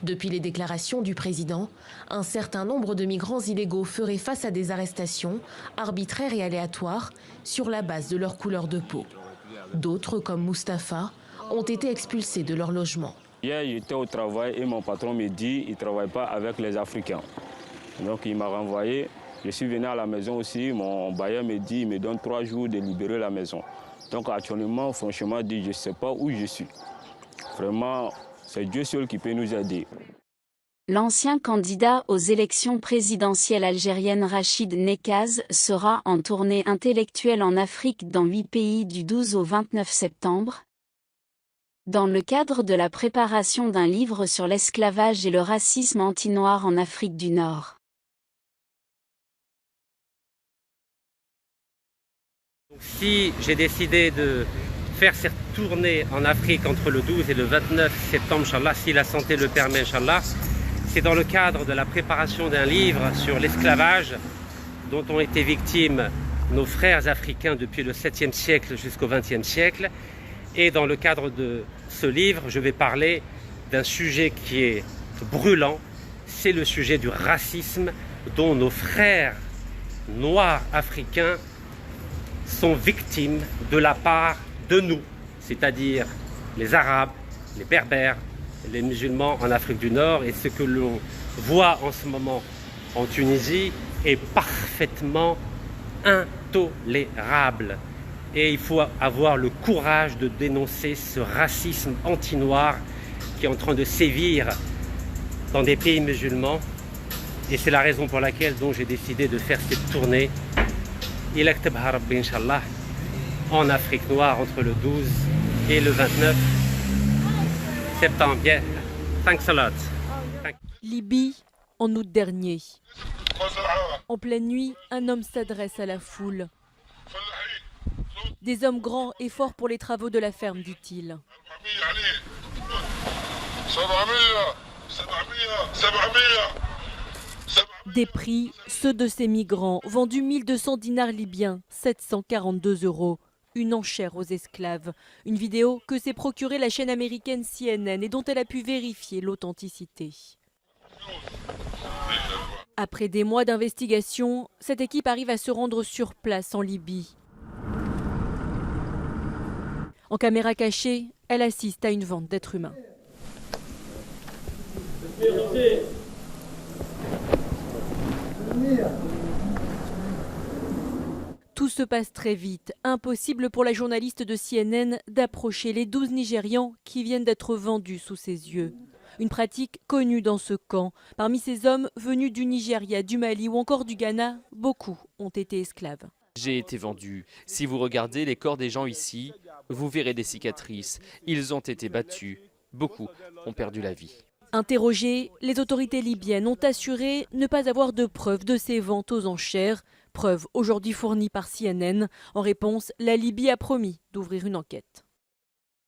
Depuis les déclarations du président, un certain nombre de migrants illégaux feraient face à des arrestations arbitraires et aléatoires sur la base de leur couleur de peau. D'autres, comme Mustapha, ont été expulsés de leur logement. Hier, j'étais au travail et mon patron me dit qu'il ne travaille pas avec les Africains. Donc il m'a renvoyé. Je suis venu à la maison aussi. Mon bailleur me dit qu'il me donne 3 jours de libérer la maison. Donc actuellement, franchement, je ne sais pas où je suis. Vraiment, c'est Dieu seul qui peut nous aider. L'ancien candidat aux élections présidentielles algériennes Rachid Nekaz sera en tournée intellectuelle en Afrique dans 8 pays du 12 au 29 septembre. Dans le cadre de la préparation d'un livre sur l'esclavage et le racisme anti-noir en Afrique du Nord. Si j'ai décidé de faire cette tournée en Afrique entre le 12 et le 29 septembre, Inch'Allah, si la santé le permet, Inch'Allah, c'est dans le cadre de la préparation d'un livre sur l'esclavage dont ont été victimes nos frères africains depuis le 7e siècle jusqu'au 20e siècle. Et dans le cadre de ce livre, je vais parler d'un sujet qui est brûlant, c'est le sujet du racisme dont nos frères noirs africains sont victimes de la part de nous, c'est-à-dire les Arabes, les Berbères, les musulmans en Afrique du Nord. Et ce que l'on voit en ce moment en Tunisie est parfaitement intolérable. Et il faut avoir le courage de dénoncer ce racisme anti-noir qui est en train de sévir dans des pays musulmans. Et c'est la raison pour laquelle j'ai décidé de faire cette tournée Inch'Allah, en Afrique noire entre le 12 et le 29 septembre. Yeah. Thanks a lot. Libye, en août dernier. En pleine nuit, un homme s'adresse à la foule. Des hommes grands et forts pour les travaux de la ferme, dit-il. Des prix, ceux de ces migrants, vendus 1200 dinars libyens, 742 €. Une enchère aux esclaves. Une vidéo que s'est procurée la chaîne américaine CNN et dont elle a pu vérifier l'authenticité. Après des mois d'investigation, cette équipe arrive à se rendre sur place en Libye. En caméra cachée, elle assiste à une vente d'êtres humains. Tout se passe très vite. Impossible pour la journaliste de CNN d'approcher les 12 Nigérians qui viennent d'être vendus sous ses yeux. Une pratique connue dans ce camp. Parmi ces hommes venus du Nigeria, du Mali ou encore du Ghana, beaucoup ont été esclaves. J'ai été vendu. Si vous regardez les corps des gens ici, vous verrez des cicatrices. Ils ont été battus. Beaucoup ont perdu la vie. Interrogées, les autorités libyennes ont assuré ne pas avoir de preuves de ces ventes aux enchères. Preuve aujourd'hui fournie par CNN. En réponse, la Libye a promis d'ouvrir une enquête.